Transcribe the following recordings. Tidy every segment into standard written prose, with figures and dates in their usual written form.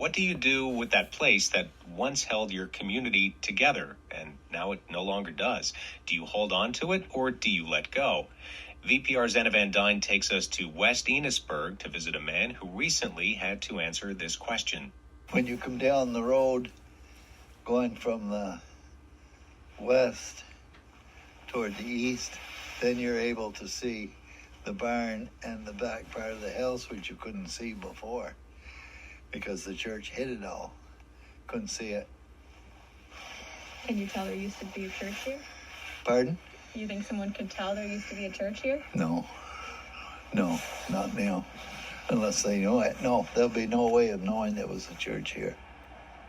What do you do with that place that once held your community together and now it no longer does? Do you hold on to it or do you let go? VPR's Anna Van Dyne takes us to West Enosburg to visit a man who recently had to answer this question. When you come down the road going from the west toward the east, then you're able to see the barn and the back part of the house, which you couldn't see before because the church hid it all. Couldn't see it. Can you tell there used to be a church here? Pardon? You think someone could tell there used to be a church here? No, not now. Unless they know it. No, there'll be no way of knowing there was a church here.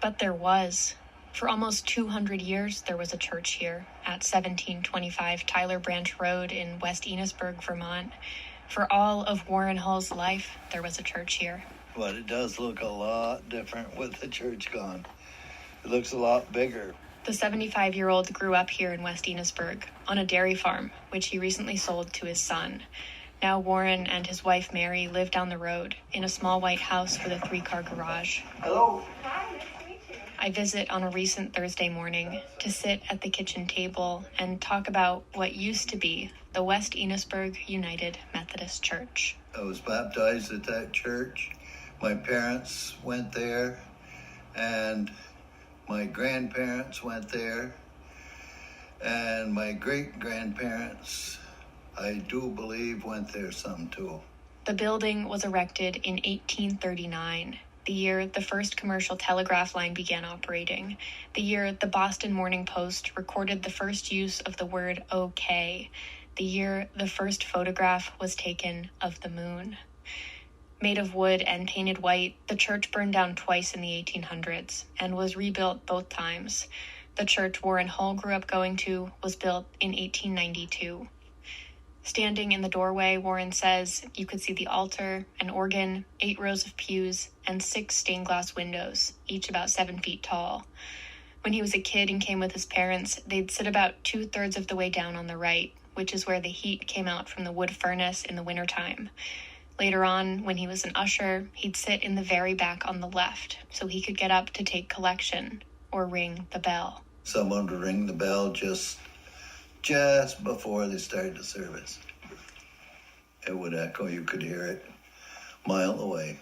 But there was. For almost 200 years, there was a church here at 1725 Tyler Branch Road in West Enosburg, Vermont. For all of Warren Hull's life, there was a church here. But it does look a lot different with the church gone. It looks a lot bigger. The 75-year-old grew up here in West Enosburg on a dairy farm, which he recently sold to his son. Now Warren and his wife Mary live down the road in a small white house with a 3-car garage. Hello. Hi, nice to meet you. I visit on a recent Thursday morning to sit at the kitchen table and talk about what used to be the West Enosburg United Methodist Church. I was baptized at that church. My parents went there, and my grandparents went there, and my great-grandparents, I do believe, went there some too. The building was erected in 1839, the year the first commercial telegraph line began operating, the year the Boston Morning Post recorded the first use of the word okay, the year the first photograph was taken of the moon. Made of wood and painted white, the church burned down twice in the 1800s and was rebuilt both times. The church Warren Hull grew up going to was built in 1892. Standing in the doorway, Warren says you could see the altar, an organ, 8 rows of pews, and 6 stained glass windows, each about 7 feet tall. When he was a kid and came with his parents, they'd sit about 2/3 of the way down on the right, which is where the heat came out from the wood furnace in the wintertime. Later on, when he was an usher, he'd sit in the very back on the left, so he could get up to take collection or ring the bell. Someone would ring the bell just before they started the service. It would echo. You could hear it a mile away.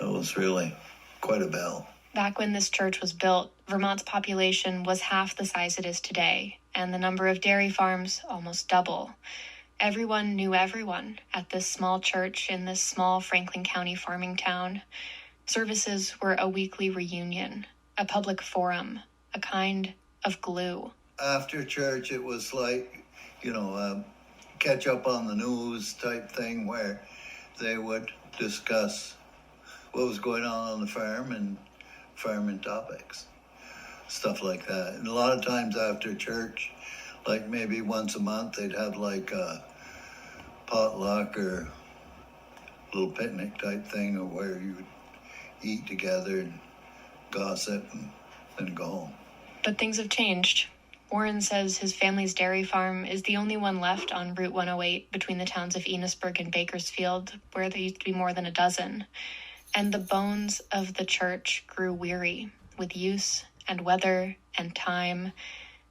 It was really quite a bell. Back when this church was built, Vermont's population was half the size it is today, and the number of dairy farms almost double. Everyone knew everyone at this small church in this small Franklin County farming town. Services were a weekly reunion, a public forum, a kind of glue. After church, it was like, catch up on the news type thing where they would discuss what was going on the farm and farming topics, stuff like that. And a lot of times after church, like maybe once a month, they'd have like a potluck or a little picnic type thing, or where you would eat together and gossip and then go home. But things have changed. Warren says his family's dairy farm is the only one left on Route 108 between the towns of Enosburg and Bakersfield, where there used to be more than a dozen. And the bones of the church grew weary with use and weather and time.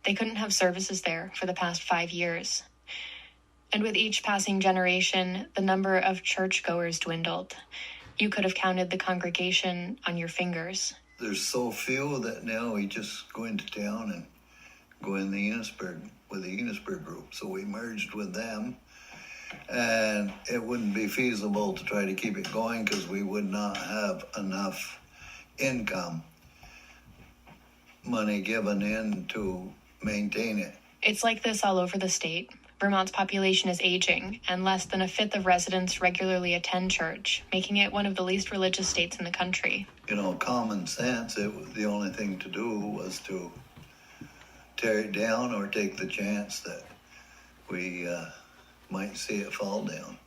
They couldn't have services there for the past 5 years. And with each passing generation, the number of churchgoers dwindled. You could have counted the congregation on your fingers. There's so few that now we just go into town and go in the Enosburg with the Enosburg group. So we merged with them, and it wouldn't be feasible to try to keep it going because we would not have enough income money given in to maintain it. It's like this all over the state. Vermont's population is aging, and less than a fifth of residents regularly attend church, making it one of the least religious states in the country. Common sense, the only thing to do was to tear it down or take the chance that we might see it fall down.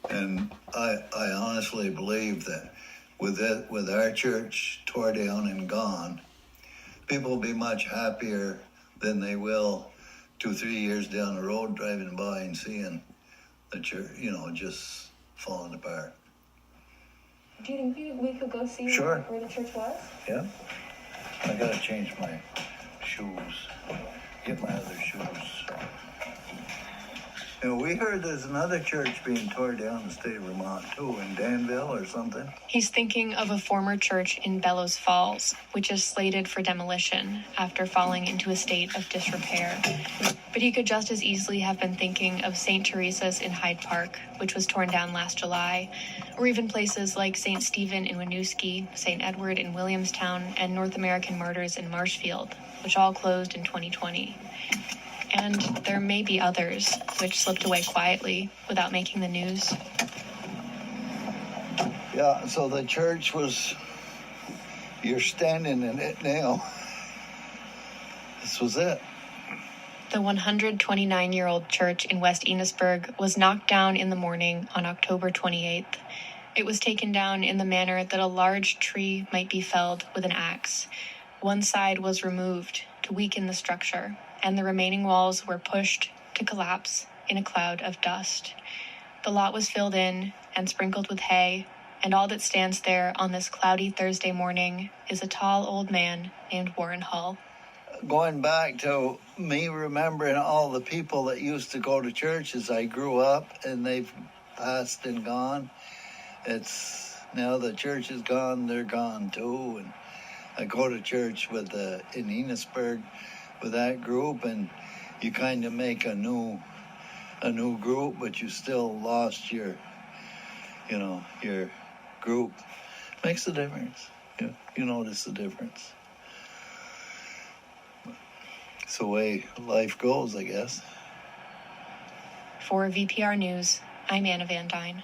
And I honestly believe that with our church tore down and gone, people will be much happier than they will 2-3 years down the road driving by and seeing the church, just falling apart. Do you think we could go see Sure. where the church was? Yeah. I gotta change my shoes. Get my other shoes. You know, we heard there's another church being torn down in the state of Vermont too, in Danville or something. He's thinking of a former church in Bellows Falls, which is slated for demolition after falling into a state of disrepair. But he could just as easily have been thinking of St. Teresa's in Hyde Park, which was torn down last July, or even places like St. Stephen in Winooski, St. Edward in Williamstown, and North American Martyrs in Marshfield, which all closed in 2020. And there may be others which slipped away quietly without making the news. Yeah, so the church was, you're standing in it now. This was it. The 129-year-old church in West Enosburg was knocked down in the morning on October 28th. It was taken down in the manner that a large tree might be felled with an axe. One side was removed to weaken the structure, and the remaining walls were pushed to collapse in a cloud of dust. The lot was filled in and sprinkled with hay, and all that stands there on this cloudy Thursday morning is a tall old man named Warren Hull. Going back to me remembering all the people that used to go to church as I grew up, and they've passed and gone. It's now the church is gone, they're gone too. And I go to church with in Enosburg with that group, and you kind of make a new group, but you still lost your group. Makes a difference. You notice the difference. It's the way life goes, I guess. For VPR News, I'm Anna Van Dyne.